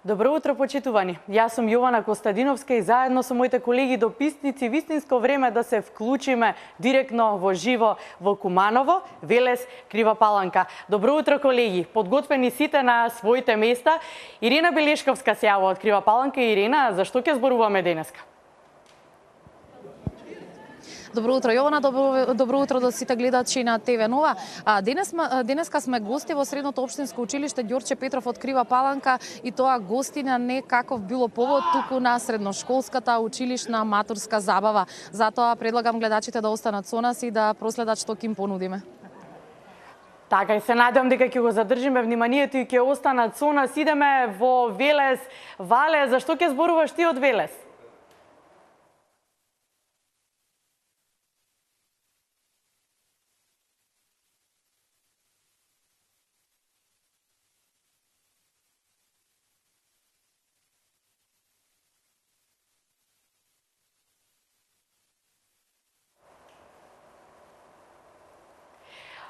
Добро утро, почитувани. Јас сум Јована Костадиновска и заедно со моите колеги дописници вистинско време да се вклучиме директно во живо во Куманово, Велес, Крива Паланка. Добро утро, колеги. Подготвени сите на своите места. Ирина Белешковска се јава од Крива Паланка. Ирина, за што ќе зборуваме денеска? Добро утро, Јована, добро утро до сите гледачи на ТВ Нова. Денеска сме гости во Средното општинско училиште Ѓорче Петров од Крива Паланка и тоа гостина не каков било повод, туку на средношколската училишна матурска забава. Затоа предлагам гледачите да останат со нас и да проследат што ќе им понудиме. Така и се надевам дека ќе го задржиме вниманието и ќе останат со нас. Идеме во Велес. Вале, зашто ќе зборуваш ти од Велес?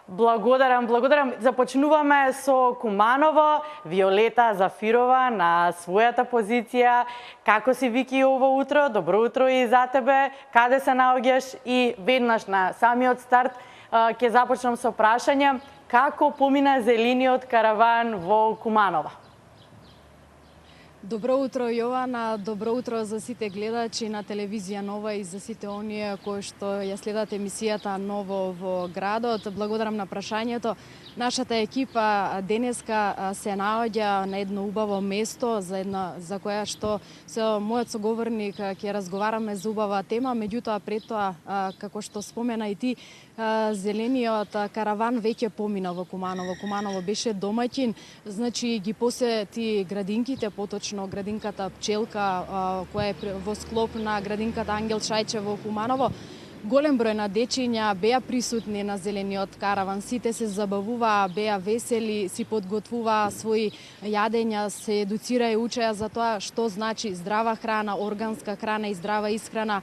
Благодарам. Започнуваме со Куманово. Виолета Зафирова на својата позиција. Како си, Вики, ово утро? Добро утро и за тебе. Каде се наоѓаш? И веднаш на самиот старт ќе започнам со прашање. Како помина зелениот караван во Куманово? Добро утро, Јована, добро утро за сите гледачи на телевизија Нова и за сите оние кои што ја следат емисијата Ново во градот. Благодарам на прашањето. Нашата екипа денеска се наоѓа на едно убаво место за која што со мојот соговорник ќе разговараме за убава тема, меѓутоа пред тоа, како што спомена и ти, зелениот караван веќе помина во Куманово. Куманово беше домаќин, значи ги посети градинките, поточно градинката Пчелка, која е во склоп на градинката Ангел Шајче во Куманово. Голем број на дечиња беа присутни на зелениот караван, сите се забавуваа, беа весели, си подготвуваа своји јадења, се едуцираа и учеа за тоа што значи здрава храна, органска храна и здрава исхрана.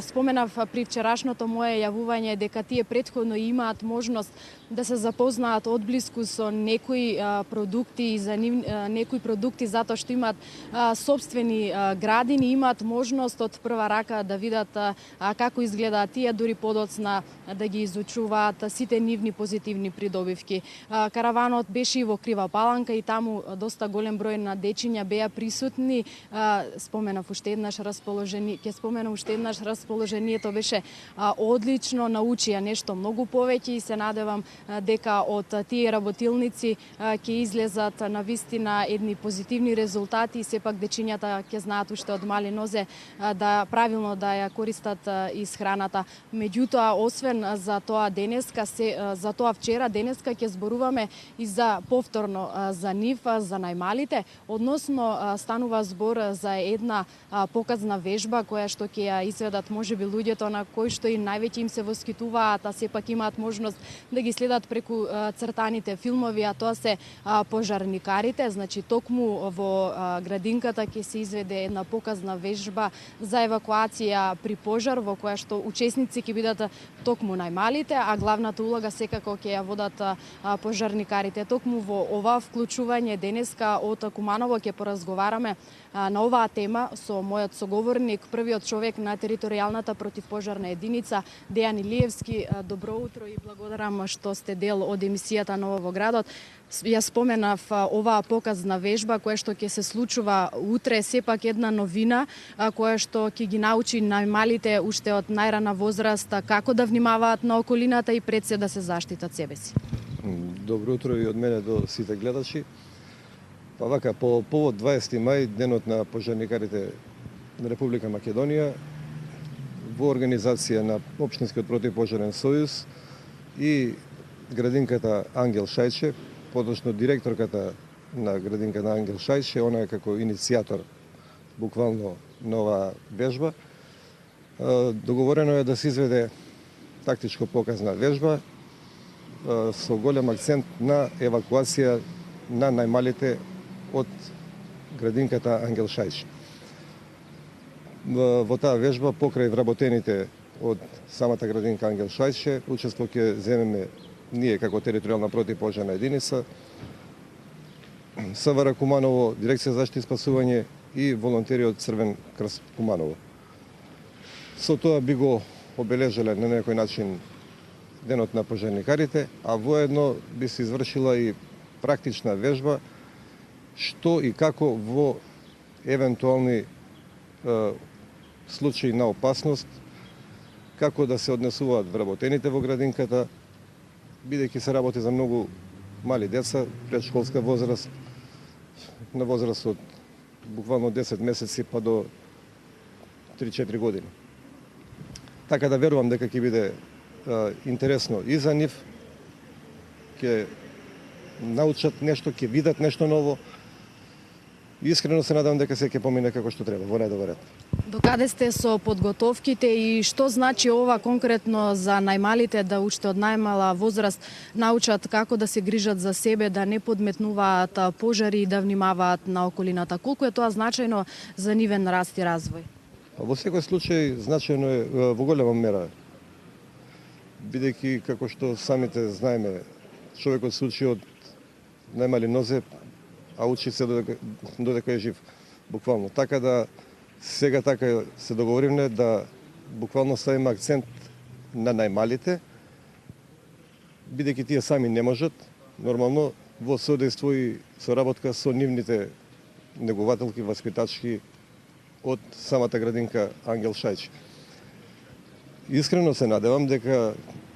Споменав при вчерашното мое јавување дека тие претходно имаат можност да се запознаат одблиску со некои продукти и за некои продукти затоа што имаат сопствени градини, имаат можност од прва рака да видат како изгледаат тие, дури подоцна да ги изучуваат сите нивни позитивни придобивки. Караванот беше и во Крива Паланка и таму доста голем број на дечиња беа присутни. Споменав уште еднаш расположението беше одлично, научија нешто многу повеќе и се надевам дека од тие работилници ќе излезат на вистина едни позитивни резултати и сепак дечињата ќе знаат уште од мали нозе да правилно да ја користат исхраната. Меѓутоа, освен за тоа вчера, денеска ќе зборуваме и за повторно за нив, за најмалите, односно станува збор за една показна вежба која што ќе ја изведат можеби луѓето на кои што и највеќе им се воскитуваат, а сепак имаат можност да ги следат преку цртаните филмови, а тоа се пожарникарите. Значи, токму во градинката ќе се изведе една показна вежба за евакуација при пожар, во која што учесници ќе бидат токму најмалите, а главната улога секако ќе ја водат пожарникарите. Токму во ова вклучување денеска од Куманово ќе поразговараме на оваа тема со мојот соговорник, првиот човек на територијалната противпожарна единица, Дејан Илиевски. Добро утро и благодарам што сте дел од емисијата Ново во градот. Ја споменав оваа показна вежба која што ќе се случува утре, сепак една новина која што ќе ги научи најмалите уште од најрана возраст како да внимаваат на околината и пред се да се заштитат себе си. Добро утро и од мене до сите гледачи. Па вака, по повод 20 мај, денот на пожарникарите на Република Македонија, во организација на Општинскиот противпожарен сојуз и градинката Ангел Шајче, подочно директорката на градинката Ангел Шајче, она е како иницијатор буквално на оваа вежба, договорено е да се изведе тактичко показна вежба со голем акцент на евакуација на најмалите од градинката Ангел Шајче. Во таа вежба, покрај вработените од самата градинка Ангел Шајче, учество ќе земеме ние како територијална противпожарна единица, СВР Куманово, Дирекција за заштита и спасување и волонтери од Црвен крст Куманово. Со тоа би го обележале на некој начин денот на пожарникарите, а воедно би се извршила и практична вежба што и како во евентуални случаи на опасност, како да се однесуваат вработените во градинката, бидејќи се работи за многу мали деца, предшколска возраст, на возраст од буквално 10 месеци па до 3-4 години. Така да верувам дека ќе биде интересно и за нив, ќе научат нешто, ќе видат нешто ново. Искрено се надам дека се ќе помине како што треба, во ред. Докаде сте со подготовките и што значи ова конкретно за најмалите, да уште од најмала возраст научат како да се грижат за себе, да не подметнуваат пожари и да внимаваат на околината? Колку е тоа значајно за нивен раст и развој? Во секој случај значајно е во голема мера, бидејќи како што самите знаеме, човекот се учи од најмали нозе, а учи се додека е жив, буквално. Така да сега така се договоривме да буквално ставиме акцент на најмалите, бидејќи тие сами не можат, нормално во содейство и соработка со нивните негователки, васпитачки од самата градинка Ангел Шајч. Искрено се надевам дека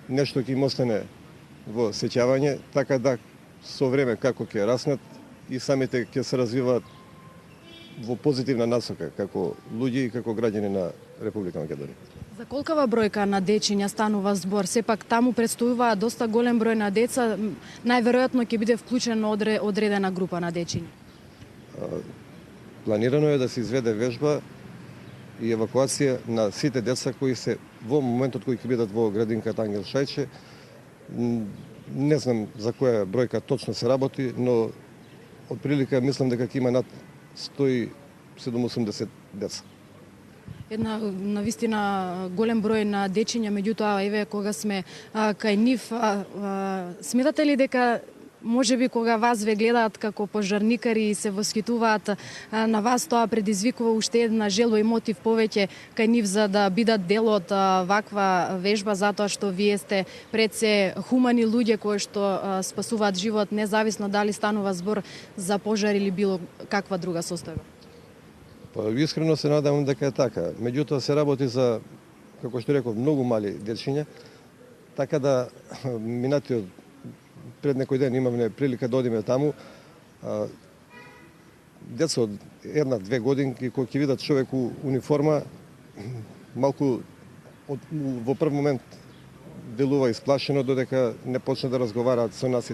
нешто ќе им остане во сеќавање, така да со време како ќе раснат и самите ќе се развиваат во позитивна насока како луѓе и како граѓани на Република Македонија. За колкава бројка на дечиња станува збор? Сепак таму предстојува доста голем број на деца, најверојатно ќе биде вклучено одредена група на дечиња. Планирано е да се изведе вежба и евакуација на сите деца кои се во моментот кои ќе бидат во градинката Ангел Шајче. Не знам за која бројка точно се работи, но отприлика мислам дека ќе има над 170 деца. Една навистина голем број на дечиња, меѓутоа еве кога сме кај нив, сметате ли дека може би кога вас ве гледаат како пожарникари и се восхитуваат на вас, тоа предизвикува уште една желба и мотив повеќе кај нив за да бидат дел од ваква вежба, затоа што вие сте пред се хумани луѓе кои што спасуваат живот, независно дали станува збор за пожар или било каква друга состојба? Па искрено се надевам дека е така. Меѓутоа се работи за, како што реков, многу мали дечиња, така да минатиот пред некој ден имавме прилика да одиме таму. Деца од 1-2 годинки кои ќе видат човек у униформа, малку во прв момент делува исплашено додека не почне да разговараат со нас.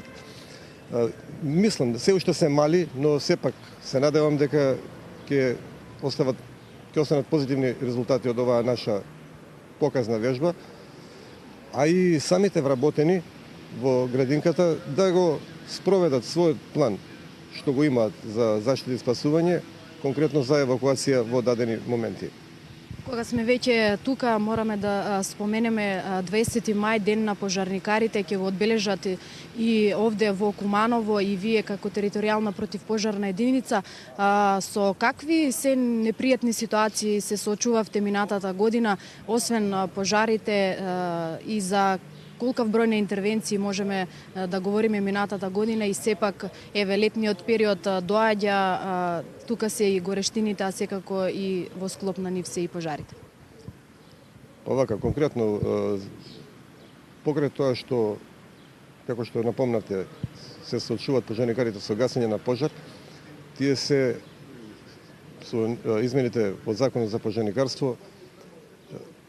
Мислам, се уште се мали, но сепак се надевам дека ќе останат позитивни резултати од оваа наша показна вежба, а и самите вработени во градинката да го спроведат својот план што го имаат за заштита и спасување, конкретно за евакуација во дадени моменти. Кога сме веќе тука, мораме да споменеме 20 мај, ден на пожарникарите, ќе го одбележат и овде во Куманово и вие како територијална противпожарна единица. Со какви се непријатни ситуации се соочувавте минатата година, освен пожарите, и за колкав број на интервенции можеме да говориме минатата година и сепак еве летниот период доаѓа, тука се и горештините, а секако и во склоп на нив се и пожарите. Овака конкретно покрај тоа што како што напомнавте се соочуваат пожарникарите со гасење на пожар, тие се со измените од законот за пожарникарство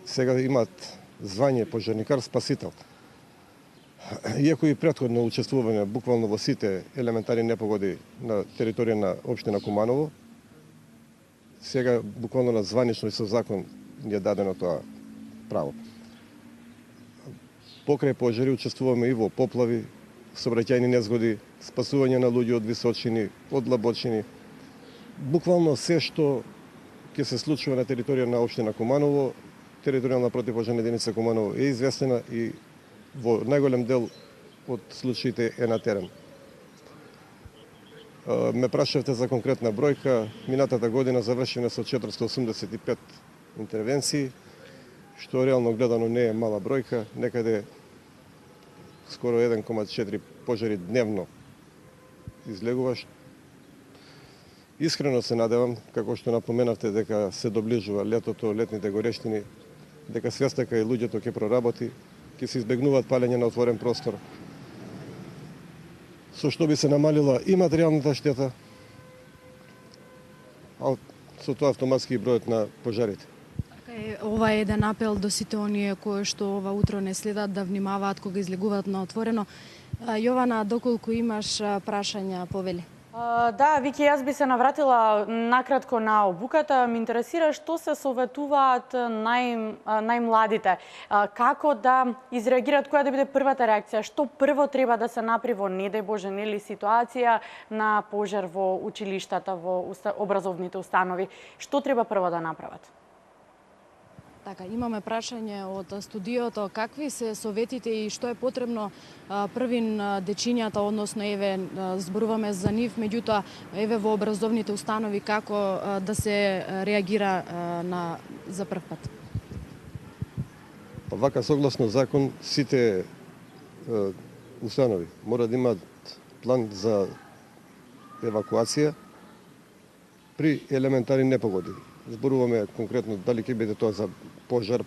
сега имаат звање пожарникар спасител. Иако и претходно учествуваме буквално во сите елементарни непогоди на територија на општина Куманово, сега буквално на званично и со закон ни е дадено тоа право. Покрај пожари учествуваме и во поплави, сообраќајни незгоди, спасување на луѓе од височини, од лабочини. Буквално се што ќе се случува на територија на општина Куманово, територијална противпожарна единица Куманово е известена и во најголем дел од случаите е на терен. Ме прашавте за конкретна бројка. Минатата година завршена со 485 интервенции, што реално гледано не е мала бројка, некаде скоро 1,4 пожари дневно излегуваш. Искрено се надевам, како што напоменавте, дека се доближува летото, летните горештини, дека свестака и луѓето ќе проработи, ќе се избегнуваат палење на отворен простор, со што би се намалила и материјалната штета, а со тоа автоматски и бројот на пожарите. Ова е еден апел до сите оние кои што ова утро не следат да внимаваат кога излегуваат на отворено. Јована, доколку имаш прашања, повели. Да, Вики, јас би се навратила накратко на обуката. Ме интересира што се советуваат најмладите. Како да изреагираат, која да биде првата реакција? Што прво треба да се направи во, не дај Боже, нели, ситуација на пожар во училиштата, во образовните установи? Што треба прво да направат? Така, имаме прашање од студиото. Какви се советите и што е потребно првин дечињата, односно еве зборуваме за нив, меѓутоа еве во образовните установи како да се реагира за прв пат? Вака согласно закон сите установи мора да имаат план за евакуација при елементарни непогоди. Зборуваме конкретно дали ќе биде тоа за пожар,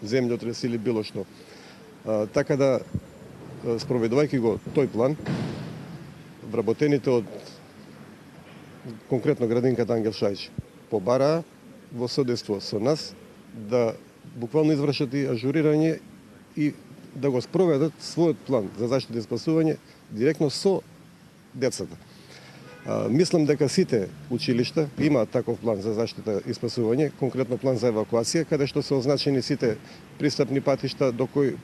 земјотрес или било што. Така да, спроведувајќи го тој план, вработените од конкретно градинката Ангел Шајч побараа во содейство со нас да буквално извршат и ажурирање и да го спроведат својот план за заштита и спасување директно со децата. Мислам дека сите училишта имаат таков план за заштита и спасување, конкретно план за евакуација, каде што се означени сите пристапни патишта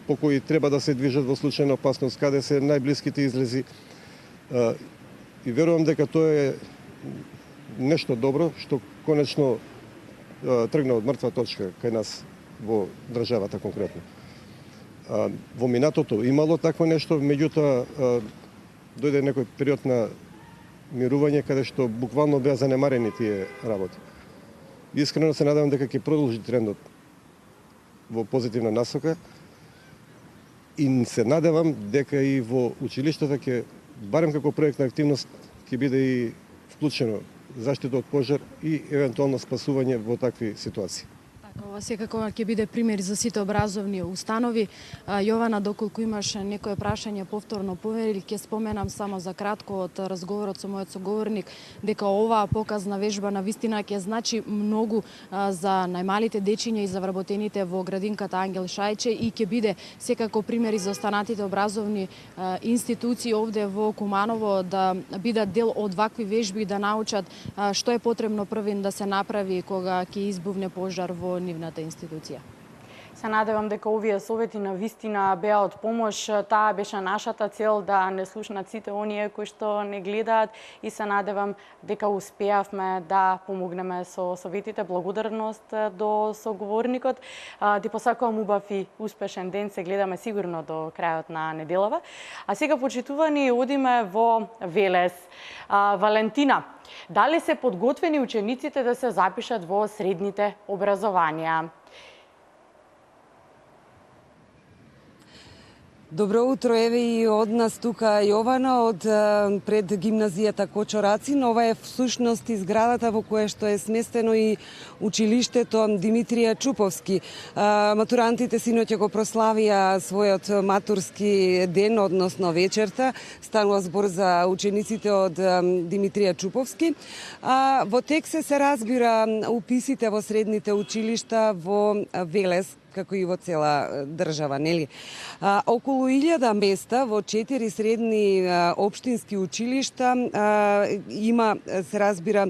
по кои треба да се движат во случај на опасност, каде се најблиските излези. И верувам дека тоа е нешто добро, што конечно тргна од мртва точка кај нас во државата конкретно. Во минатото имало такво нешто, меѓутоа дојде некој период на мирување каде што буквално беа занемарени тие работи. Искрено се надевам дека ќе продолжи трендот во позитивна насока и се надевам дека и во училиштата ќе, барем како проектна активност, ќе биде и вклучено заштита од пожар и евентуално спасување во такви ситуации. Ова секако ќе биде пример за сите образовни установи. Јована, доколку имаш некое прашање повторно повели, ќе споменам само за кратко од разговорот со мојот соговорник дека оваа показна вежба на вистина ќе значи многу за најмалите дечиња и за вработените во градинката Ангел Шајче и ќе биде секако пример и за останатите образовни институции овде во Куманово да бидат дел од вакви вежби и да научат што е потребно првин да се направи кога ќе избувне пожар во нивната институција. Се надевам дека овие совети на вистина беа од помош. Таа беше нашата цел, да не слушнат сите оние кои што не гледаат и се надевам дека успеавме да помогнеме со советите. Благодарност до соговорникот. Ти посакувам убав и успешен ден. Се гледаме сигурно до крајот на неделава. А сега, почитувани, одиме во Велес. Валентина, дали се подготвени учениците да се запишат во средните образованија? Добро утро, еве и од нас тука Јована од пред гимназијата Кочорацин. Ова е всушност изградата во која што е сместено и училиштето Димитрија Чуповски. Матурантите синоќа го прославија својот матурски ден, односно вечерта. Станува збор за учениците од Димитрија Чуповски. Во текст се разбира уписите во средните училишта во Велес, како и во цела држава, нели? Околу 1000 места во 4 средни општински училишта има, се разбира,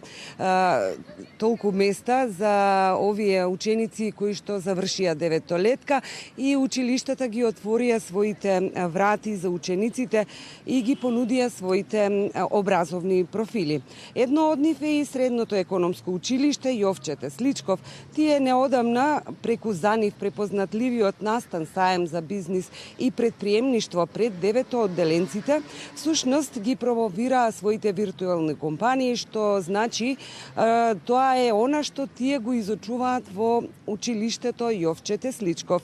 толку места за овие ученици кои што завршија деветолетка и училиштата ги отворија своите врати за учениците и ги понудија своите образовни профили. Едно од нив е и Средното економско училиште Јовче Тесличков. Тие неодамна преку препознатливиот настан саем за бизнис и предприемништво пред 9 одделенците, всушност ги промовираа своите виртуелни компании, што значи тоа е она што тие го изучуваат во училиштето Јовче Тесличков.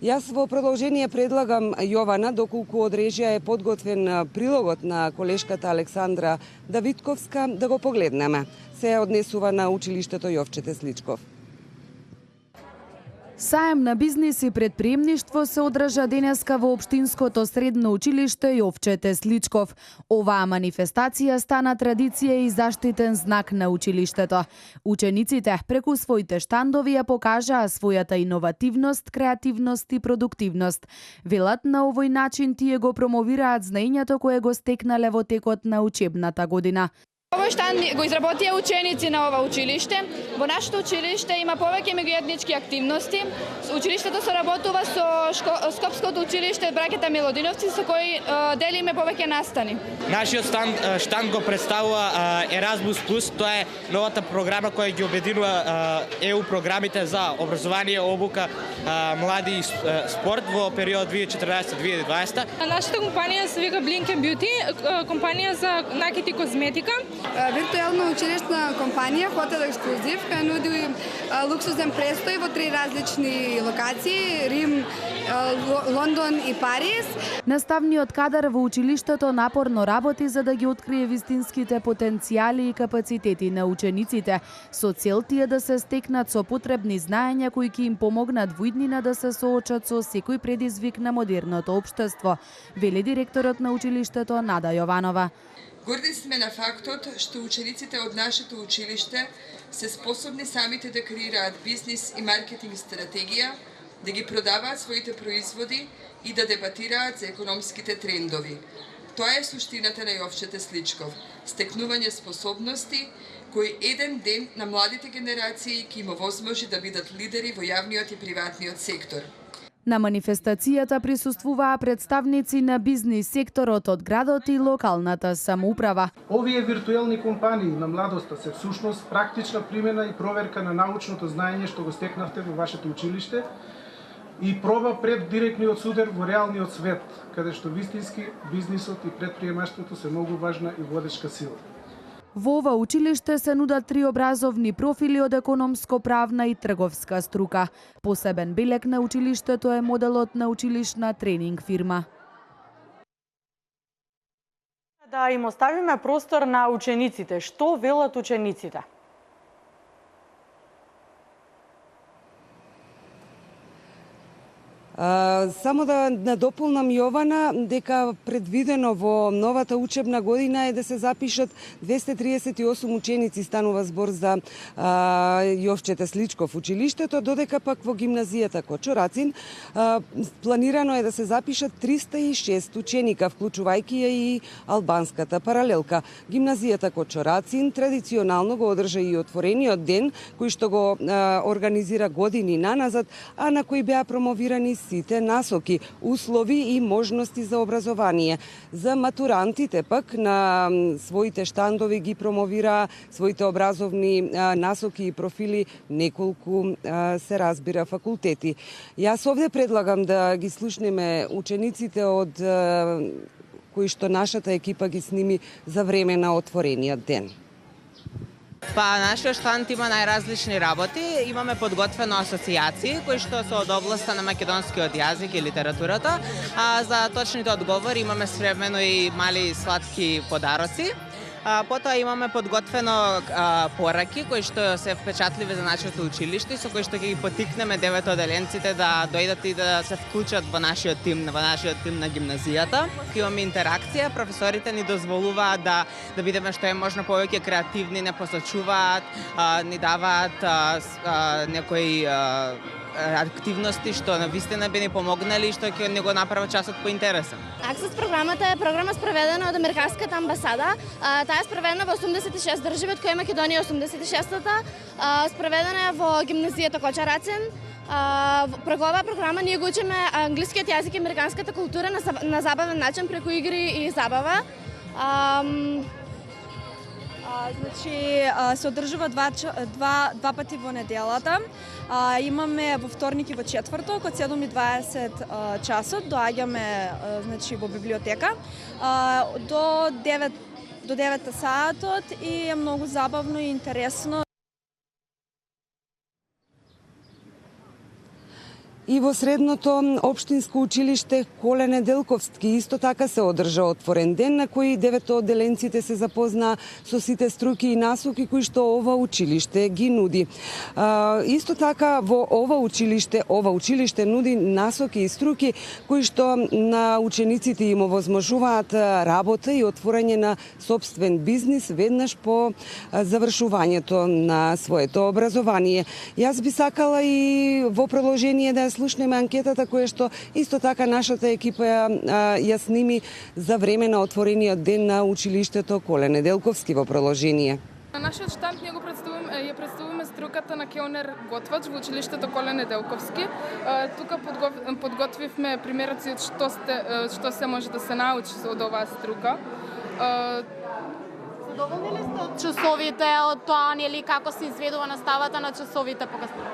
Јас во продолжение предлагам Јована, доколку од режија е подготвен прилогот на колешката Александра Давидковска, да го погледнеме. Се однесува на училиштето Јовче Тесличков. Саем на бизнис и предприемништво се одржа денеска во Општинското средно училиште Јовче Тесличков. Оваа манифестација стана традиција и заштитен знак на училиштето. Учениците преку своите штандови ја покажаа својата иновативност, креативност и продуктивност. Велат на овој начин тие го промовираат знаењето кое го стекнале во текот на учебната година. Овој штанд го изработија ученици на ова училиште. Во нашето училиште има повеќе меѓуетнички активности. Училиштето соработува со Скопското училиште браќата Милодиновци, со кои делиме повеќе настани. Нашиот штанд го представува Erasmus+, тоа е новата програма која ги обединува ЕУ програмите за образование, обука, млади и спорт во период 2014-2020. Нашата компанија се вика Blink & Beauty, компанија за накити козметика. Виртуелна училишна компанија Хотел Ексклузив, која нуди луксузен престој во 3 различни локации: Рим, Лондон и Париз. Наставниот кадар во училиштето напорно работи за да ги открие вистинските потенцијали и капацитети на учениците, со цел тие да се стекнат со потребни знаења кои ќе им помогнат во иднина да се соочат со секој предизвик на модерното општество, вели директорот на училиштето Нада Јованова. Горди сме на фактот што учениците од нашето училиште се способни самите да креираат бизнис и маркетинг стратегија, да ги продаваат своите производи и да дебатираат за економските трендови. Тоа е суштината на Јовче Тесличков, стекнување способности кои еден ден на младите генерации ќе им овозможи да бидат лидери во јавниот и приватниот сектор. На манифестацијата присуствуваа представници на бизнис секторот од градот и локалната самоуправа. Овие виртуелни компании на младоста се всушност практична примена и проверка на научното знаење што го стекнавте во вашето училиште и проба пред директниот судер во реалниот свет, каде што вистински бизнисот и предприемаштвото се многу важна и водечка сила. Во ова училиште се нудат 3 образовни профили од економско, правна и трговска струка. Посебен белег на училиштето е моделот на училишна тренинг фирма. Да им оставиме простор на учениците. Што велат учениците? Само да надополнам Јована дека предвидено во новата учебна година е да се запишат 238 ученици, станува збор за Јовче Тесличков училиштето, додека пак во гимназијата Кочорацин планирано е да се запишат 306 ученика, вклучувајќи ја и албанската паралелка. Гимназијата Кочорацин традиционално го одржа и отворениот ден, кој што го организира години наназад, а на кој беа промовирани сите насоки, услови и можности за образование. За матурантите пак на своите штандови ги промовира своите образовни насоки и профили неколку се разбира факултети. Јас овде предлагам да ги слушнеме учениците од кои што нашата екипа ги сними за време на отворениот ден. Нашиот штанд има најразлични работи. Имаме подготвено асоцијации кои што се од областа на македонскиот јазик и литературата, а за точните одговори имаме спремено и мали сладки подароци. Потоа имаме подготвено пораки кои што се впечатливи за нашето училиште, со кои што ќе ги потикнеме 9 оделенците да дојдат и да се вклучат во нашиот тим на гимназијата. Имаме интеракција, професорите ни дозволуваат да бидеме што е можно повеќе креативни, не посочуваат, ни даваат некои активности што навистина би ни помогнали и што ќе ни го направат часот поинтересен. Access програмата е програма спроведена од Американската амбасада. Таа е спроведена во 86 држави, од кои Македонија 86-та. Спроведена е во гимназијата Кочарацин. Преку оваа програма ние го учиме англискиот јазик и американската култура на забавен начин преку игри и забава. Значи се одржува два пати во неделата. Имаме во вторник и во четврток од 7:20 часот. Доаѓаме значи во библиотека до 9 саатот и е многу забавно и интересно. И во средното општинско училиште Коле Неделковски исто така се одржа отворен ден на кој деветооделенците се запознаа со сите струки и насоки кои што ова училиште ги нуди. Исто така во ова училиште нуди насоки и струки кои што на учениците им овозможуваат работа и отворање на сопствен бизнис веднаш по завршувањето на своето образование. Јас би сакала и во продолжение да слушнеме анкетата која што исто така нашата екипа ја сними за време на отворениот ден на училиштето Коле Неделковски во продолжение. На нашиот штанд ние ја представуваме струката на келнер готвач во училиштето Коле Неделковски. Тука подготвивме примероци од што се може да се научи од оваа струка. Задоволни ли сте од часовите, од тоа нели како се изведува наставата на часовите покасно?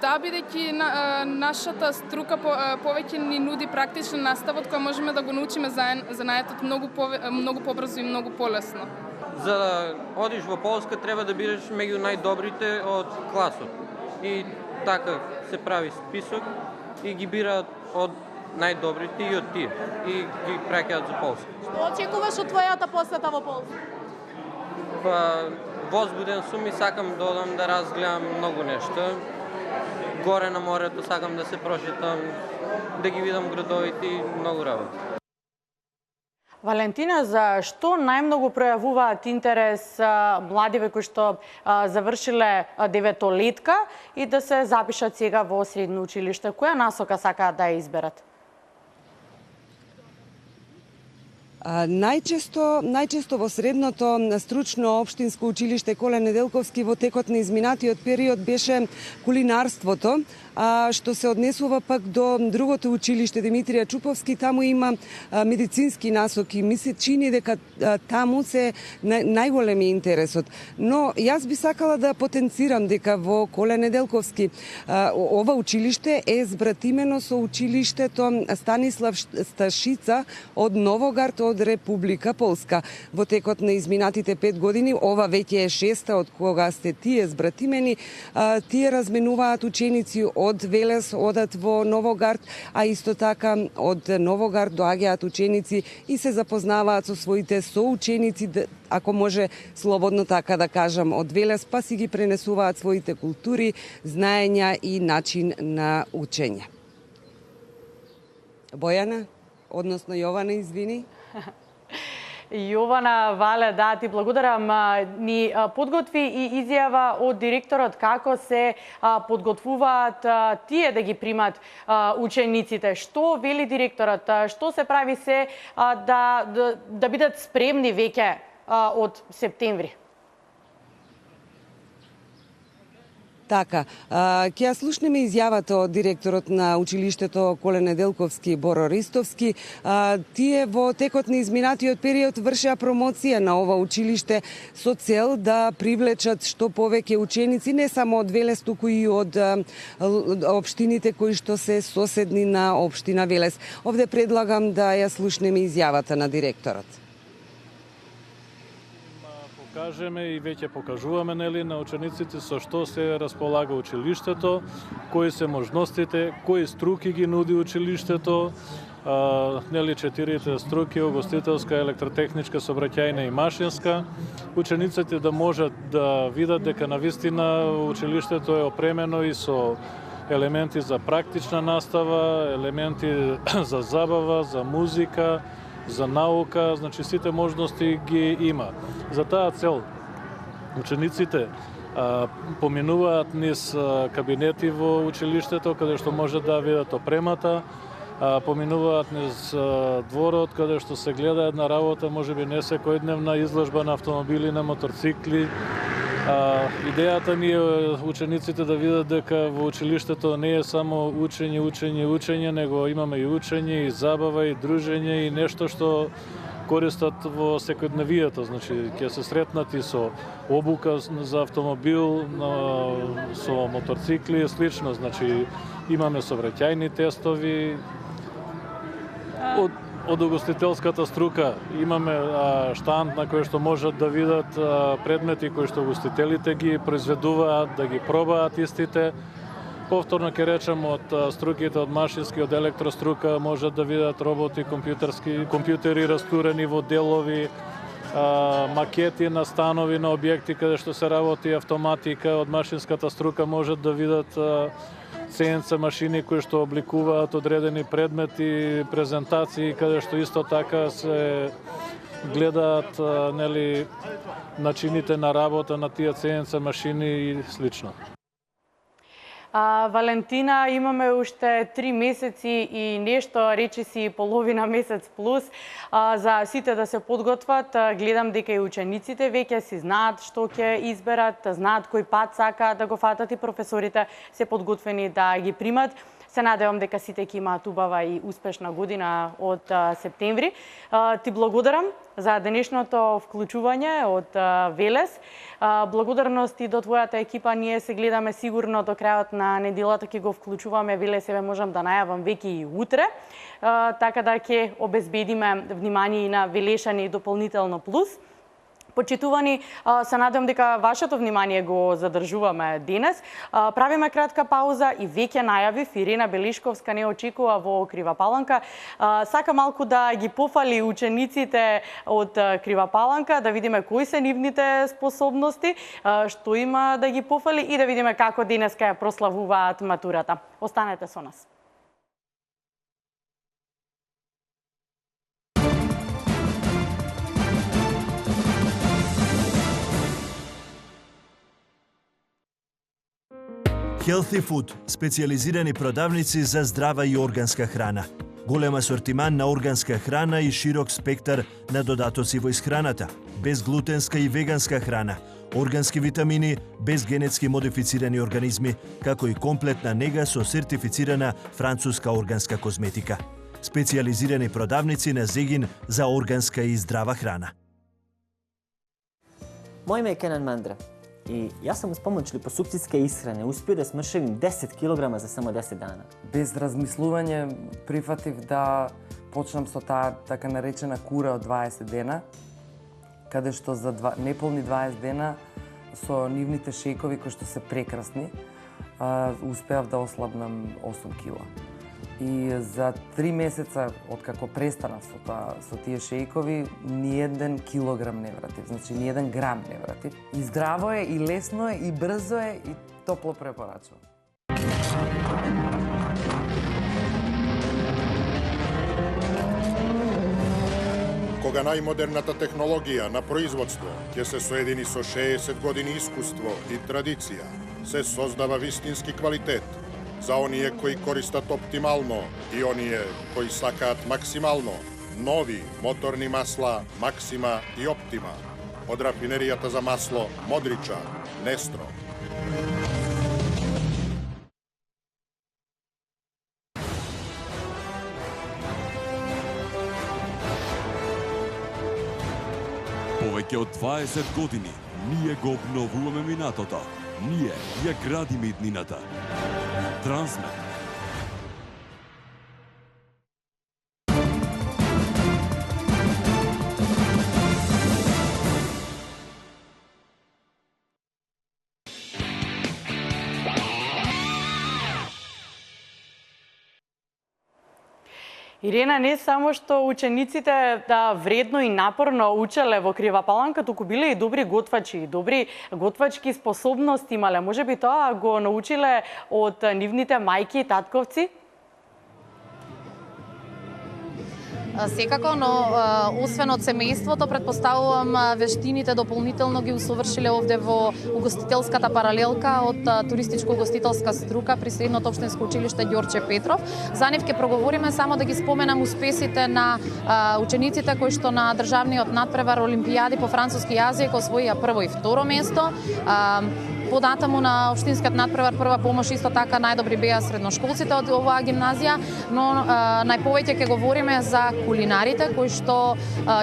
Да, бидејќи нашата струка повеќе ни нуди практична настава од која можеме да го научиме занаетот многу побрзо и многу полесно. За да одиш во Полска треба да бидеш меѓу најдобрите од класот. И така се прави список и ги бираат од најдобрите и од тие и ги праќаат за Полска. Што очекуваш од твојата посета во Полска? Возбуден сум и сакам да одам да разгледам многу нешта. Горе на морето сакам да се прошетам, да ги видам градовите и многу работа. Валентина, за што најмногу пројавуваат интерес младиве кои што завршиле деветолетка и да се запишат сега во средно училиште? Која насока сакаат да ја изберат? Најчесто во средното стручно општинско училиште Коле Неделковски во текот на изминатиот период беше кулинарството, што се однесува пак до другото училиште Димитрија Чуповски, таму има медицински насоки. Ми се чини дека таму се најголем интересот. Но јас би сакала да потенцирам дека во Коле Неделковски ова училиште е збратимено со училиштето Станислав Сташица од Новогард од Република Полска. Во текот на изминатите 5 години, ова веќе е 6-та од кога сте тие збратимени, тие разменуваат ученици од Велес, одат во Новогард, а исто така од Новогард доаѓаат ученици и се запознаваат со своите соученици, ако може слободно така да кажам, од Велес, па си ги пренесуваат своите култури, знаења и начин на учење. Бојана, односно Јована, извини. Јована, Вале, да, ти благодарам. Ни подготви и изјава од директорот како се подготвуваат тие да ги примат учениците. Што вели директорот? Што се прави се да бидат спремни веќе од септември? Така, ќе ја слушнеме изјавата од директорот на училиштето Коле Неделковски Боро Ристовски. Тие во текот на изминатиот период вршеа промоција на ова училиште со цел да привлечат што повеќе ученици, не само од Велес, туку и од општините кои што се соседни на општина Велес. Овде предлагам да ја слушнеме изјавата на директорот. Кажеме и веќе покажуваме на учениците со што се располага училиштето, кои се можностите, кои струки ги нуди училиштето, 4 струки: угостителска, електротехничка, сообраќајна и машинска. Учениците да можат да видат дека навистина училиштето е опремено и со елементи за практична настава, елементи за забава, за музика, за наука, значи сите можности ги има. За таа цел учениците поминуваат низ кабинети во училиштето каде што може да видат опремата, поминуваат низ дворот каде што се гледа една работа, можеби не секојдневна изложба на автомобили, на моторцикли. Идејата ни е учениците да видат дека во училиштето не е само учење, него имаме и учење, и забава, и дружење, и нешто што користат во секојдневието, значи ќе се сретнати со обука за автомобил, со моторцикли и слично, значи имаме сообраќајни тестови. Од угостителската струка имаме штанд на кој што можат да видат предмети кои што угостителите ги произведуваат, да ги пробаат истите. Повторно ќе речем од струките од машински, од електрострука можат да видат роботи, компјутери растурени во делови, макети на станови на објекти каде што се работи автоматика. Од машинската струка можат да видат CNC машини кои што обликуваат одредени предмети, презентации каде што исто така се гледаат начините на работа на тие CNC машини и слично. Валентина, имаме уште 3 месеци и нешто, речи си половина месец плюс, за сите да се подготват. Гледам дека и учениците веќе си знаат што ќе изберат, знаат кој пат сакаат да го фатат и професорите се подготвени да ги примат. Се надевам дека сите ќе имаат убава и успешна година од септември. Ти благодарам за денешното вклучување од Велес. Благодарности до твојата екипа. Ние се гледаме сигурно до крајот на неделата, ќе го вклучуваме Велес, еве можам да најавам веќе и утре. Така да ќе обезбедиме внимание и на Велешани дополнително плюс. Почитувани, се надевам дека вашето внимание го задржуваме денес. Правиме кратка пауза и веќе најавив Ирена Белишковска не очекува во Крива Паланка. Сака малку да ги пофали учениците од Крива Паланка, да видиме кои се нивните способности, што има да ги пофали и да видиме како денеска ја прославуваат матурата. Останете со нас. Healthy Food – специјализирани продавници за здрава и органска храна. Голем асортиман на органска храна и широк спектар на додатоци во исхраната. Безглутенска и веганска храна, органски витамини, без генетски модифицирани организми, како и комплетна нега со сертифицирана француска органска козметика. Специјализирани продавници на Зегин за органска и здрава храна. Мој име е Кенан Мандра. И јас сум с помоќ липосукцијска исхрана успео да смршевим 10 кг за само 10 дана. Без размислување прифатив да почнам со таа така наречена кура од 20 дена, каде што за неполни 20 дена со нивните шејкови кои што се прекрасни, успеав да ослабнам 8 кила. И за 3 месеца откако престанав со тие шејкови, ни еден килограм не вратив, значи ни еден грам не вратив. И здраво е, и лесно е, и брзо е, и топло препорачувам. Кога најмодерната технологија на производство ќе се соедини со 60 години искуство и традиција, се создава вистински квалитет за оние кои користат оптимално и оние кои сакаат максимално. Нови моторни масла Максима и Оптима од рафинеријата за масло Модрича, Нестро. Повеќе од 20 години ние го обновуваме минатото. Ние ја градиме иднината. Трансмет. Ирена, не само што учениците вредно и напорно учеле во Крива Паланка, туку биле и добри готвачи, добри готвачки способности имале. Можеби тоа го научиле од нивните мајки и татковци? Секако, но освен од семејството, предпоставувам вештините дополнително ги усовршиле овде во угостителската паралелка од туристичко-угостителска струка при Средното општинско училиште Ѓорче Петров. За нив ќе проговориме, само да ги споменам успесите на учениците кои што на државниот надпревар олимпијади по француски јазик освоија прво и второ место. понатаму на општинскиот надпревар прва помош исто така најдобри беа средношколците од оваа гимназија, но најповеќе ќе говориме за кулинарите кои што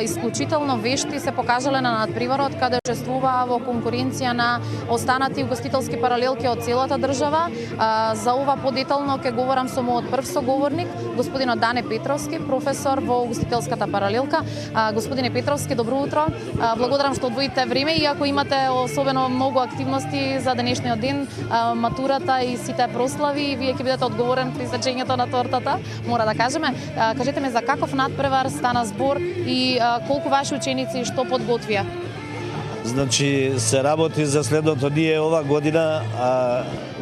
исклучително вешти се покажале на надпреварот, каде учествуваа во конкуренција на останати угостителски паралелки од целата држава. За ова подетално ќе говорам со мојот прв соговорник, господинот Дане Петровски, професор во угостителската паралелка. Господине Петровски, добро утро. Благодарам што одвоите време, иако имате особено многу активности за денешниот ден, матурата и сите прослави, вие ќе бидете одговорен при сечењето на тортата, мора да кажеме. Кажете ми за каков надпревар стана збор и колку ваши ученици што подготвија? Значи, се работи за следното. Ние ова година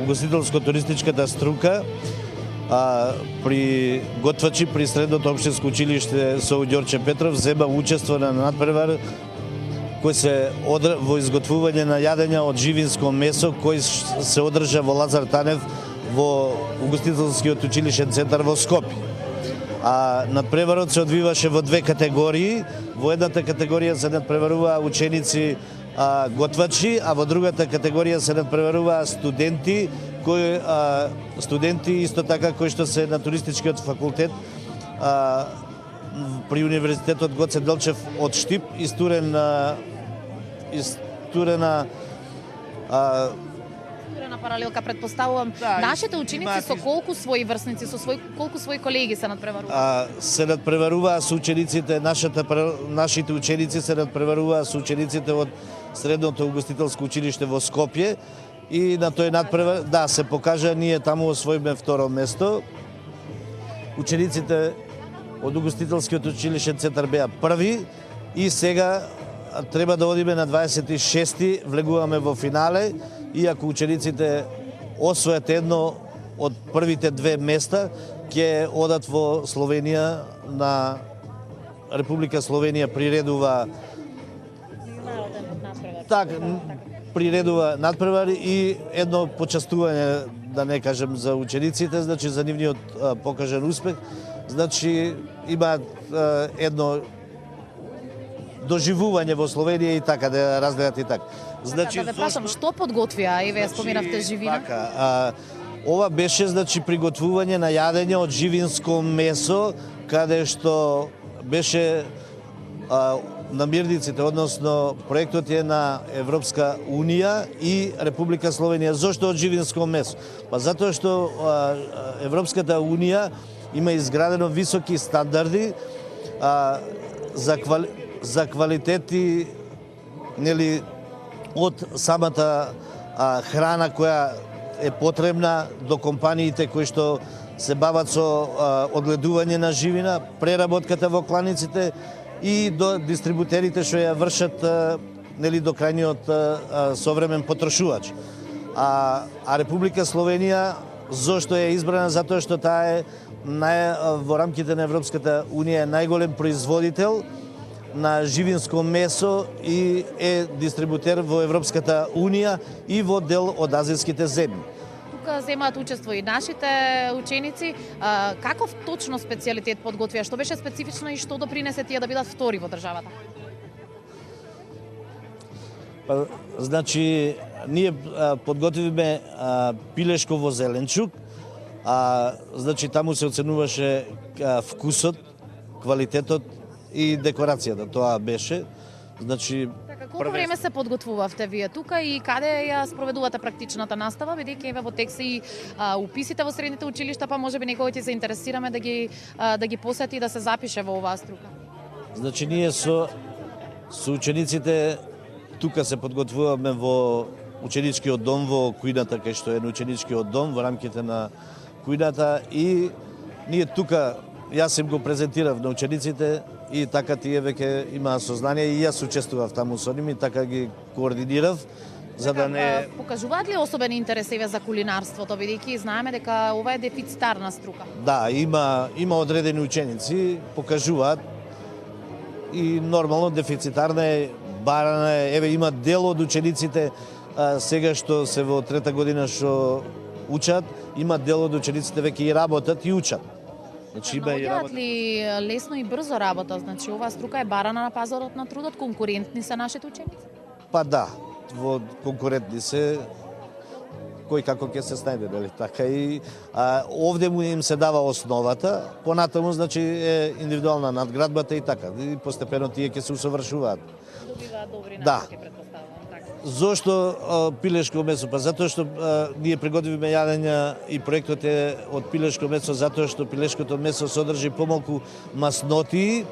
угостителско-туристичката струка при готвачи при Средното општинско училиште со Ѓорче Петров зема учество на надпревар кој се во изготвување на јадења од живинско месо кој се одржа во Лазар Танев во угостителскиот училишен центар во Скопје. Надпреварот се одвиваше во две категории. Во едната категорија се надпреваруваа ученици готвачи, а во другата категорија се надпреваруваа студенти исто така кои што се на туристичкиот факултет при Универзитетот Гоце Делчев од Штип, истурена паралелка, предпоставувам. Нашите ученици со колку своји врсници, колку своји колеги се надпреваруваат? Се надпреваруваа со учениците, нашите ученици се надпреваруваа со учениците од Средното угостителско училиште во Скопје и на тој надпревар, се покажа, ние таму освоиме второ место. Учениците од угостителскиот училишен центар беа први и сега треба да одиме на 26-ти, влегуваме во финале, иако учениците освојат едно од првите две места, ќе одат во Словенија, на Република Словенија приредува надпревар и едно почастување, да не кажем за учениците, значи за нивниот покажен успех, значи имаат едно доживување во Словенија и така, да разгледат и така. Значи, да ве прашам, што подготвија? Еве, споменавте живина. Ова беше, значи, приготвување на јадење од живинско месо, каде што беше намирниците, односно проектот е на Европска Унија и Република Словенија. Зошто од живинско месо? Затоа што Европската Унија има изградено високи стандарди за квалитети, нели, од самата храна која е потребна до компаниите кои што се бават со одгледување на живина, преработката во кланиците и до дистрибутерите што ја вршат, нели, до крајниот современ потрошувач. Република Словенија зошто е избрана? Затоа што таа е во рамките на Европската Унија најголем производител на живинско месо и е дистрибутер во Европската Унија и во дел од азијските земји. Тука земаат учество и нашите ученици. Каков точно специјалитет подготвија? Што беше специфично и што допринесе тие да бидат втори во државата? Значи, ние подготвивме пилешко во зеленчук, значи таму се оценуваше вкусот, квалитетот и декорацијата. Тоа беше. Значи, колку време се подготвувавте вие тука и каде ја спроведувате практичната настава, бидејќи еве во тек се и уписите во средните училишта, па можеби некој ќе се интересираме да ги посети и да се запише во оваа струка? Значи, ние со учениците тука се подготвуваме во ученичкиот дом во кујната, кај што е на ученичкиот дом во рамките на кујната, и ние тука, јас им го презентирав на учениците и така тие веќе имаа сознание и јас учествував таму со ними, така ги координирав, за да не... Покажуваат ли особен интерес еве за кулинарството, бидејќи знаеме дека ова е дефицитарна струка? Да, има одредени ученици, покажуваат и нормално дефицитарна е, барана е, еве има дел од учениците сега што се во трета година што учат, има дел од учениците веќе и работат и учат. Значи, наоѓаат ли лесно и брзо работа? Значи, оваа струка е барана на пазарот на трудот, конкурентни се нашите ученици? Па да, конкурентни се, кој како ќе се снајде, нели? Така и овде му им се дава основата, понатаму значи е индивидуална надградбата и така. И постепено тие ќе се усовршуваат. Добиваат добри навики, Да. претпоставувам, така. Зошто пилешко месо? Па затоа што ние приготвиме јадења и проектот е од пилешко месо, затоа што пилешкото месо содржи помалку масноти.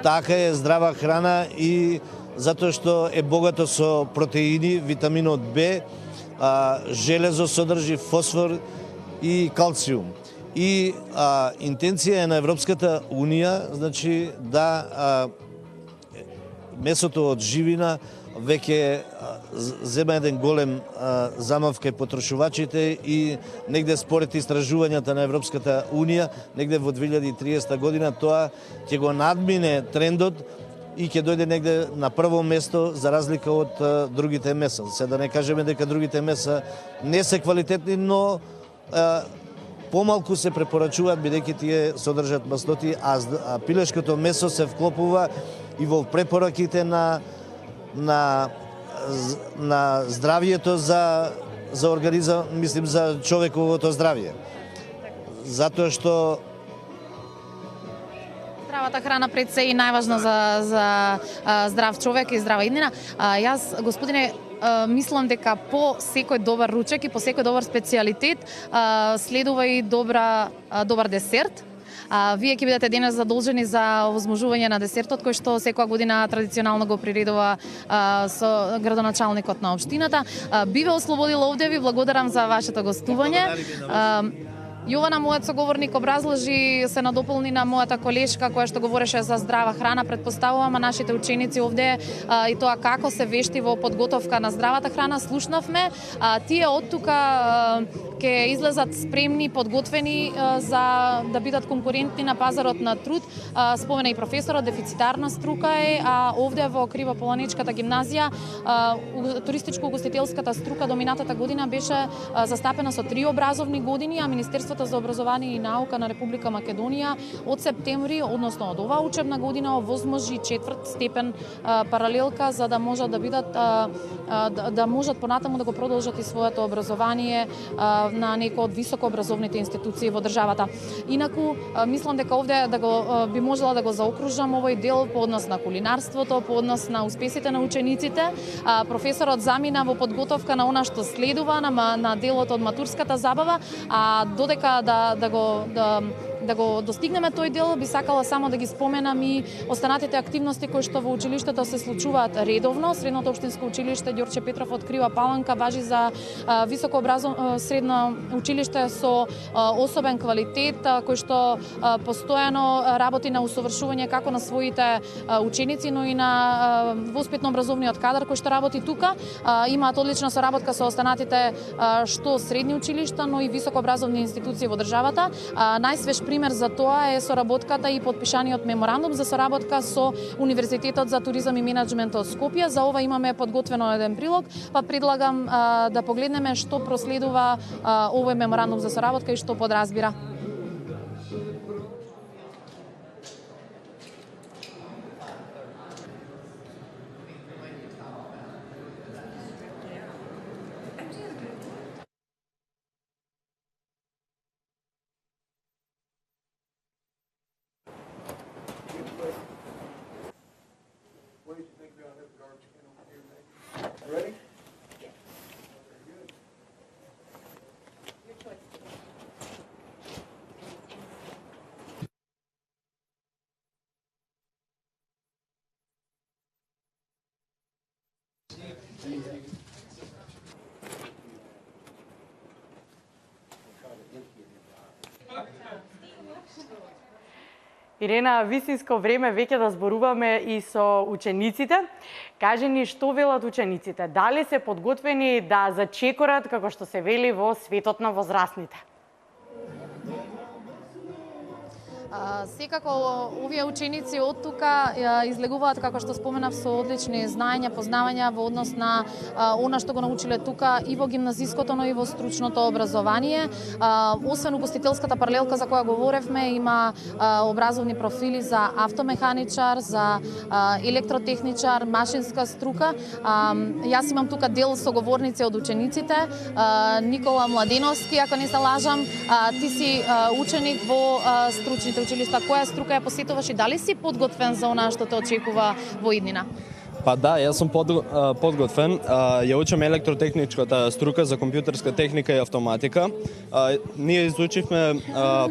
Така е здрава храна и затоа што е богато со протеини, витаминот Б, железо содржи, фосфор и калциум. И интенција е на Европската Унија, значи да месото од живина веќе зема еден голем замав кај потрошувачите и негде според истражувањата на Европската Унија, негде во 2030 година тоа ќе го надмине трендот и ќе дојде негде на прво место за разлика од другите меса. Се да не кажеме дека другите меса не се квалитетни, но помалку се препорачуваат бидејќи тие содржат масноти, а пилешкото месо се вклопува и во препораките на здравието за организам, мислим за човековото здравје. Затоа што Здравата храна пред се и најважна за здрав човек и здрава иднина. Јас, господине, мислам дека по секој добар ручек и по секој добар специјалитет следува и добар десерт. Вие ќе бидете денес задолжени за овозможување на десертот кој што секоја година традиционално го приредува со градоначалникот на општината. Би ве ослободила овде, ви благодарам за вашето гостување. Јована, мојот соговорник, образложи, се надополни на мојата колешка која што говореше за здрава храна. Претпоставувам, нашите ученици овде и тоа како се вешти во подготовка на здравата храна, слушнавме. Тие од тука ќе излезат спремни, подготвени за да бидат конкурентни на пазарот на труд. Спомена и професорот, дефицитарна струка е, а овде во Криво-Поланичката гимназија туристичко-угостителската струка до минатата година беше застапена со 3 образовни години, а Министерството за образование и наука на Република Македонија од септември, односно од оваа учебна година, овозможи 4 степен паралелка за да можат да бидат да можат понатаму да го продолжат и своето образование на некој од високообразовните институции во државата. Инаку мислам дека овде би можела да го заокружам овој дел по однос на кулинарството, по однос на успесите на учениците. Професорот замина во подготовка на она што следува на делот од матурската забава, а додека да го достигнеме тој дел, би сакала само да ги споменам и останатите активности кои што во училиштето се случуваат редовно. Средното општинско училиште Ѓорче Петров од Крива Паланка важи за средно училиште со особен квалитет, кој што постојано работи на усовршување како на своите ученици, но и на воспитно-образовниот кадар кој што работи тука. Имаат одлична соработка со останатите што средни училишта, но и високообразовни институции во државата. Најсвеж пример за тоа е соработката и подпишаниот меморандум за соработка со Универзитетот за туризам и менаџмент од Скопје. За ова имаме подготвено еден прилог, па предлагам да погледнеме што проследува овој меморандум за соработка и што подразбира. Ирена, вистинско време веќе да зборуваме и со учениците. Кажи ни што велат учениците, дали се подготвени да зачекорат, како што се вели, во светот на возрастните? Секако овие ученици од тука излегуваат, како што споменав, со одлични знаења, познавања во однос на она што го научиле тука и во гимназиското, но и во стручното образование. Освен угостителската паралелка за која говоревме, има образовни профили за автомеханичар, за електротехничар, машинска струка. Јас имам тука дел соговорници од учениците. Никола Младеновски, ако не се лажам, ти си ученик во стручните училишта. Која струка ја посетуваш и дали си подготвен за она што те очекува во иднина? Па да, јас сум подготвен. Ја учам електротехничката струка за компјутерска техника и автоматика. Ние изучивме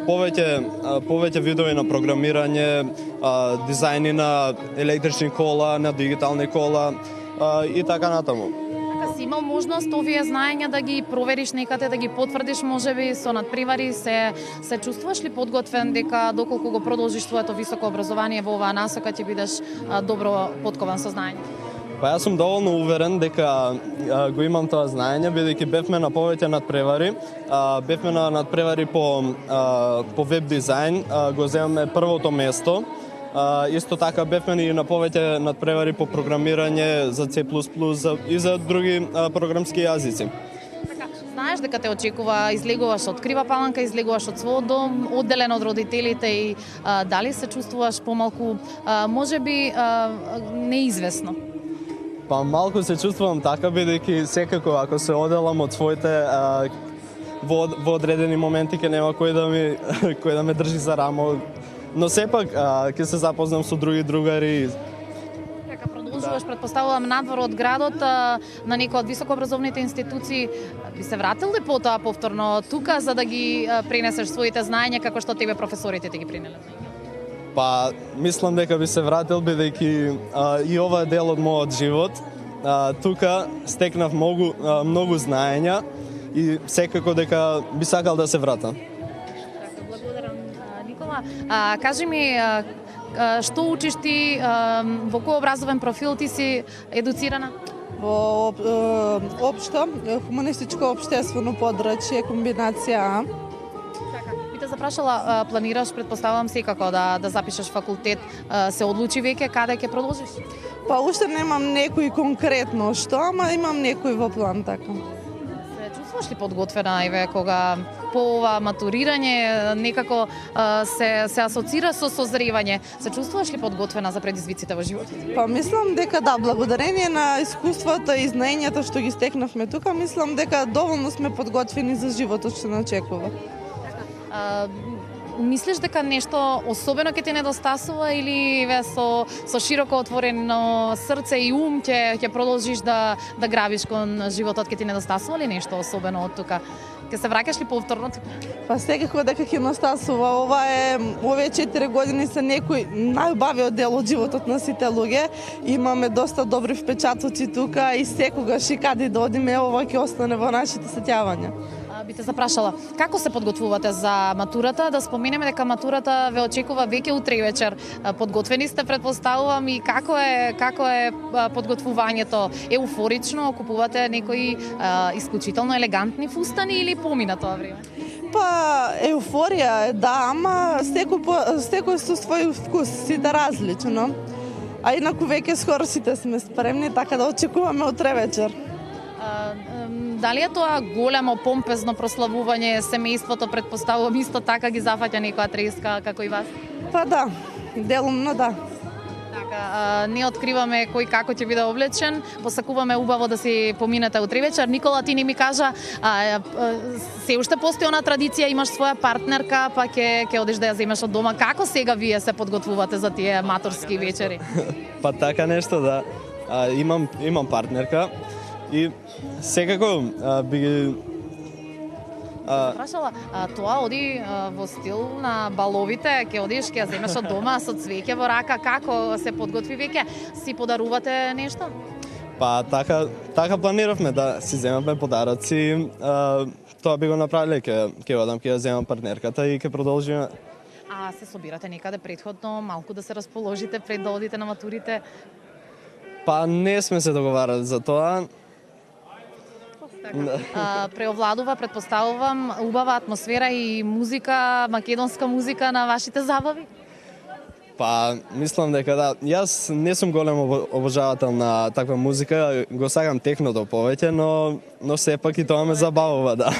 повеќе видови на програмирање, дизајни на електрични кола, на дигитални кола и така натаму. Си имал можност овие знаења да ги провериш некаде, да ги потврдиш можеби со надпревари, се чувствуваш ли подготвен дека доколку го продолжиш своето високо образование во оваа насока ќе бидеш добро подкован со знаење? Па јас сум доволно уверен дека го имам тоа знаење, бидејќи бевме на повеќе надпревари. Бевме на надпревари по веб дизајн, го земаме првото место. Исто така бевме и на повеќе надпревари по програмирање за C++ и за други програмски јазици. Знаеш дека те очекува, излегуваш од Крива Паланка, излегуваш од својот дом, одделен од родителите и дали се чувствуваш помалку, можеби неизвестно? Па малку се чувствувам така, бидејќи секако ако се оделам од своите во одредени моменти ќе нема кој да ме држи за рамо. Но сепак ќе се запознам со други другари. Дека продолжуваш, предпоставувам, надвор од градот на некој од високообразовните институции, би се вратил ли потоа повторно тука за да ги пренесеш своите знаења како што тебе професорите ти ги пренеле? Па мислам дека би се вратил, бидејќи и ова е дел од мојот живот. Тука стекнав многу знаења и секако дека би сакал да се вратам. Кажи ми, што учиш ти, во кој образовен профил ти си едуцирана? Во општо, хуманистичко општествено подрачје, комбинација А. Би те запрашала, планираш, предпоставам секако да запишеш факултет, се одлучи веќе каде ќе продолжиш? Па уште немам некој конкретно што, ама имам некој во план така. Чувствуваш ли подготвена, еве, кога по ова матурирање некако се асоцира со созревање? Се чувствуваш ли подготвена за предизвиците во животот? Па мислам дека да, благодарение на искуството и знаењата што ги стекнавме тука, мислам дека доволно сме подготвени за животот што не очекува. Мислиш дека нешто особено ќе ти недостасува или со широко отворено срце и ум ќе продолжиш да грабиш кон животот, ќе ти недостасува ли нешто особено од тука? Ќе се враќаш ли повторно? Па секако дека ќе недостасува. Овие 4 години се некој најубавиот дел од животот на сите луѓе. Имаме доста добри впечатоци тука и секогаш и каде да одиме, ова ќе остане во нашите сетјавања. Би те запрашала, како се подготвувате за матурата? Да споменеме дека матурата ве очекува веќе утре вечер. Подготвени сте, предпоставувам, и како е подготвувањето? Еуфорично, купувате некои исклучително елегантни фустани или помина тоа време? Па, еуфорија е, да, ама секој со свој вкус, сите различно. А инаку веќе скоро сите сме спремни, така да очекуваме утре вечер. Дали е тоа големо, помпезно прославување, семејството, предпоставувам, исто така ги зафаќа некоја треска како и вас? Па да, делумно да. Така, не откриваме кој како ќе биде облечен, посакуваме убаво да си поминете утре вечер. Никола, ти не ми кажа, се уште постои она традиција, имаш своја партнерка, па ќе одиш да ја земеш од дома. Како сега вие се подготвувате за тие матурски вечери? Па така нешто, да. Имам партнерка. И секако би ги... Прашала, тоа оди во стил на баловите, ќе одиш, ќе ја земеш од дома со цвеќе во рака, како се подготви веќе? Си подарувате нешто? Па така планиравме да си земаме подароци. Тоа би го направиле, ќе одам, ќе ја земам партнерката и ќе продолжиме. Се собирате некаде претходно, малку да се расположите пред да одите на матурите? Па не сме се договарали за тоа. Преовладува, предпоставувам, убава атмосфера и музика, македонска музика на вашите забави? Па, мислам дека да. Јас не сум голем обожавател на таква музика, го сакам техното повеќе, но сепак и тоа ме забавува, да.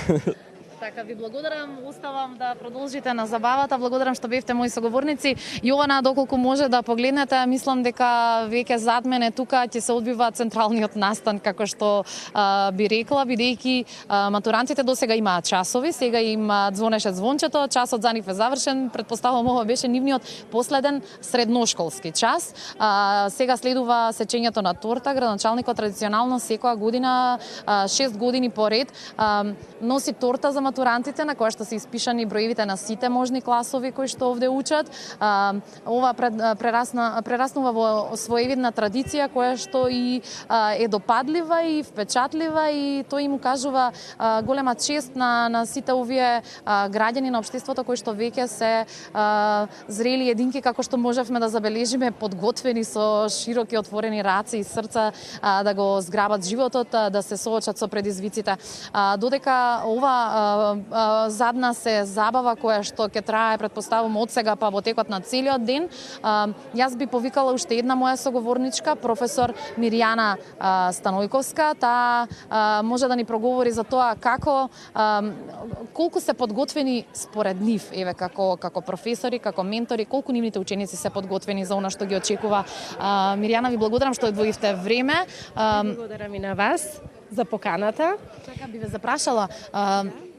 Така, ви благодарам, уставам да продолжите на забавата, благодарам што бевте мои соговорници. Јована, доколку може да погледнете, мислам дека веќе зад мене тука ќе се одбива централниот настан, како што би рекла, бидејќи матурантите досега имаат часови, сега им звонеше звончето, часот за нив е завршен, предпоставувам ова беше нивниот последен средношколски час. Сега следува сечењето на торта, градоначалникот традиционално секоја година 6 години поред носи торта за матурантите на која што се испишани броевите на сите можни класови кои што овде учат. Ова прераснува во своевидна традиција која што и е допадлива и впечатлива и тој им укажува голема чест на сите овие граѓани на општеството кои што веќе се зрели единки, како што можевме да забележиме, подготвени со широки отворени раце и срца да го зграбат животот, да се соочат со предизвиците. Додека ова зад нас е забава која што ќе трае, предпоставувам, од сега па во текот на целиот ден. Јас би повикала уште една моја соговорничка, професор Мирјана Станојковска. Таа може да ни проговори за тоа колку се подготвени според нив, еве како професори, како ментори, колку нивните ученици се подготвени за она што ги очекува. Мирјана, ви благодарам што одвоивте време. Благодарам и на вас за поканата. Така би ве запрашала,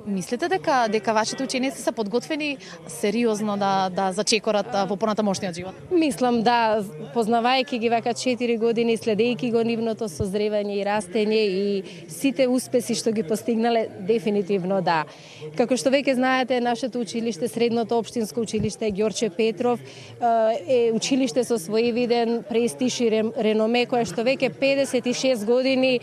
мислите дека вашите ученици се подготвени сериозно да зачекорат во понатамошниот живот? Мислам да, познавајќи ги вака 4 години, следејќи го нивното созревање и растење и сите успеси што ги постигнале, дефинитивно да. Како што веќе знаете, нашето училиште, средното општинско училиште Ѓорче Петров, е училиште со своевиден престиж и реноме, кое што веќе 56 години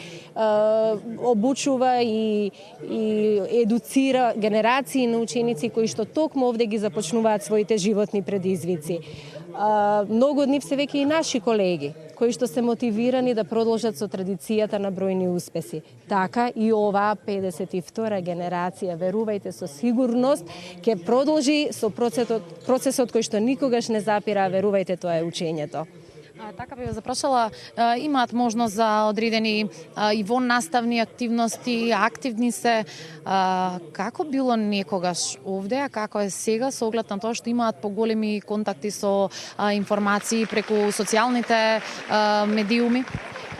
обучува и едуцира генерации на ученици кои што токму овде ги започнуваат своите животни предизвици. Многу од нив се веќе и наши колеги, кои што се мотивирани да продолжат со традицијата на бројни успеси. Така и оваа 52-ра генерација, верувајте, со сигурност ќе продолжи со процесот кој што никогаш не запира, верувајте, тоа е учењето. Така би ве запрашала, имаат можност за одредени и воннаставни активности, активни се. Како било некогаш овде, а како е сега со оглед на тоа што имаат поголеми контакти со информации преку социјалните медиуми?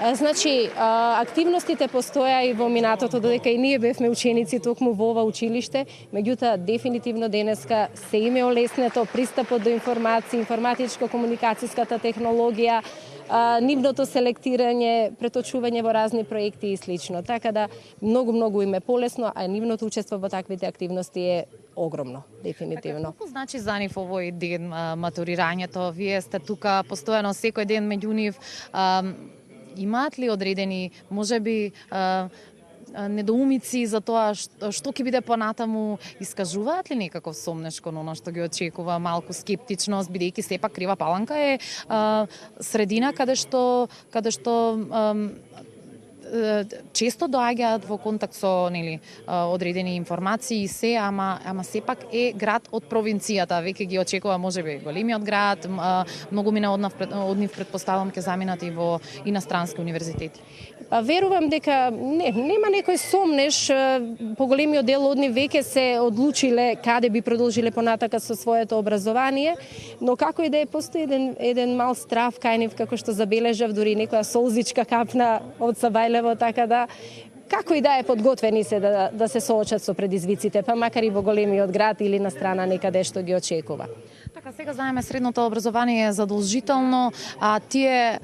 Значи, активностите постоја и во минатото, додека и ние бевме ученици токму во ова училиште, меѓутоа дефинитивно денеска се им е олеснето пристапот до информации, информатичко-комуникацијската технологија, нивното селектирање, преточување во разни проекти и слично. Така да многу им е полесно, а нивното учество во таквите активности е огромно, дефинитивно. Колку значи за нив овој ден матурирањето? Вие сте тука постојано секој ден меѓу нив. Имаат ли одредени, можеби, недоумици за тоа што ќе биде понатаму? Искажуваат ли некаков сомнеш кон оно што ги очекува, малку скептичност, бидејќи сепак Крива Паланка е средина каде што често доаѓаат во контакт со одредени информации и се, ама сепак е град од провинцијата, веќе ги очекува можеби големиот град, многу мина од нив предпоставам ќе заминат и во инострански универзитети. Верувам дека нема некој сомнеш, поголемиот дел од нив веќе се одлучиле каде би продолжиле понатака со своето образование, но како и да е, постои еден мал страв кај нив, како што забележав, дури некоја солзичка капна од Сабајлево, така да како и да е, подготвени се да се соочат со предизвиците, па макар и во големиот град или на страна некаде што ги очекува. Така, сега знаеме средното образование е задолжително, а тие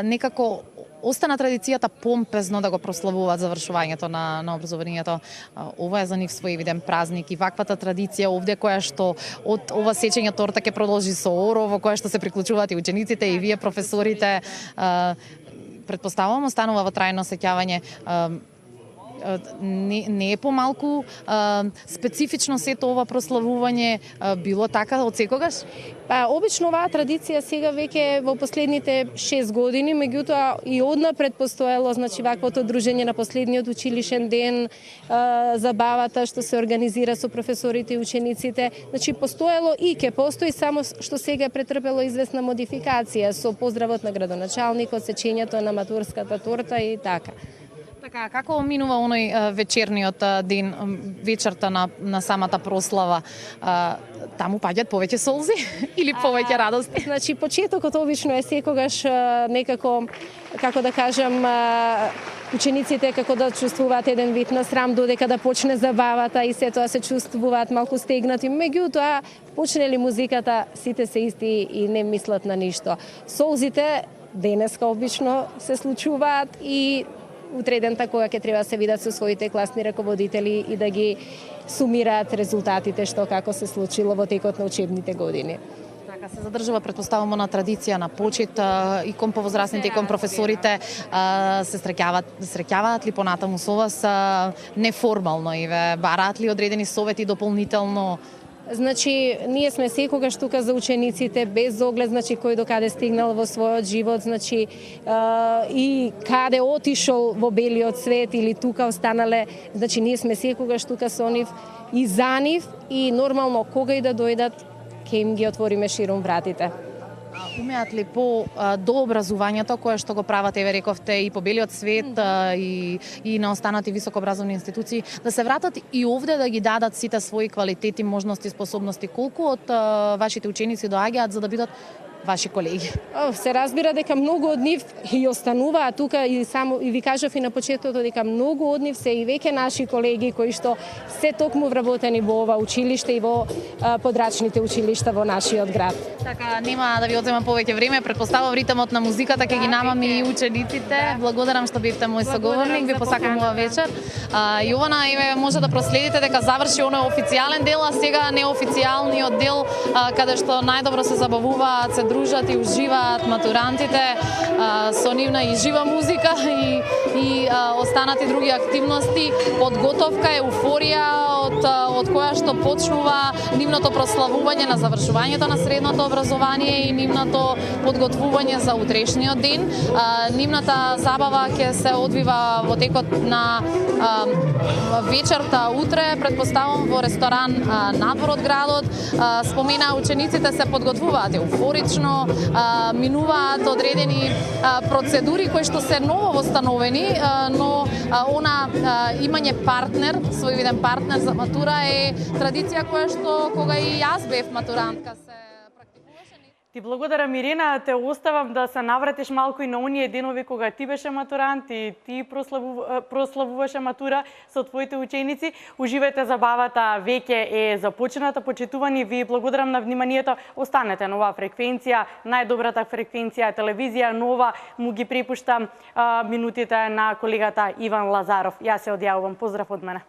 некако остана традицијата помпезно да го прославуваат завршувањето на образованието. Ова е за нив своевиден празник и ваквата традиција овде која што од ова сечење торта ќе продолжи со оро, во која што се приклучуваат и учениците и вие професорите, предпоставувам останува во трајно сеќавање. не е помалку специфично сето ова прославување било така од секогаш? Па, обично оваа традиција сега веќе во последните 6 години, меѓутоа и однапред постоело, значи, ваквото дружење на последниот училишен ден, забавата што се организира со професорите и учениците, значи постоело и ќе постои, само што сега е претрпело известна модификација со поздравот на градоначалникот, сечењето на матурската торта и така. Така, како минува оној вечерниот ден, вечерта на самата прослава? Таму паѓаат повеќе солзи или повеќе радости? Значи, почетокот обично е секогаш некако, како да кажам, учениците како да чувствуваат еден вид на срам додека да почне забавата и се тоа се чувствуваат малку стегнати. Меѓутоа, почне ли музиката, сите се исти и не мислат на ништо. Солзите денеска обично се случуваат и утредента кога ќе треба да се видат со своите класни раководители и да ги сумираат резултатите што како се случило во текот на учебните години. Така се задржува, претпоставуваме, на традиција на почит и кон повозрасните и кон професорите се среќаваат ли понатаму со вас неформално и ве бараат ли одредени совети дополнително? Значи, ние сме секогаш тука за учениците, без оглед, значи, кој до каде стигнал во својот живот, значи, и каде отишол во белиот свет или тука останале, значи, ние сме секогаш тука со нив и за нив и нормално кога и да дојдат, ќе им ги отвориме широм вратите. Умеат ли до образувањето кое што го прават, еве рековте, и по белиот свет и на останати високообразовни институции, да се вратат и овде да ги дадат сите своји квалитети, можности, способности? Колку од вашите ученици доаѓаат за да бидат ваши колеги? Се разбира дека многу од нив и остануваат тука и само и ви кажав и на почетокот дека многу од нив се и веќе наши колеги кои што се токму вработени во ова училиште и во подрачните училишта во нашиот град. Така, нема да ви одземам повеќе време, претпоставувам ритмот на музиката ќе ги намаме и учениците. Благодарам што бевте мој соговорник, ви посакам ова вечер. Јована, еве може да проследите дека заврши оној официјален дел, а сега неофицијалниот дел каде што најдобро се забавуваат, се дружат и уживаат матурантите со нивна и жива музика и останати други активности, подготовка, еуфорија од која што почнува нивното прославување на завршувањето на средното образование и нивното подготвување за утрешниот ден. Нивната забава ќе се одвива во текот на вечерта утре, претпоставам во ресторан надвор од градот. Спомена, учениците се подготвуваат еуфорично, минуваат одредени процедури кои што се ново востановени, но имање партнер, свој виден партнер за матура е традиција која што кога и јас бев матурантка се практикуваше. Ти благодарам, Ирина, те оставам да се навратиш малку и на оние денови кога ти беше матурант и ти прославуваше матура со твоите ученици. Уживајте забавата, веќе е започната. Почитувани, ви благодарам на вниманието. Останете на оваа фреквенција, најдобрата фреквенција телевизија Нова. Му ги препуштам минутите на колегата Иван Лазаров. Јас се одјавувам. Поздрав од мене.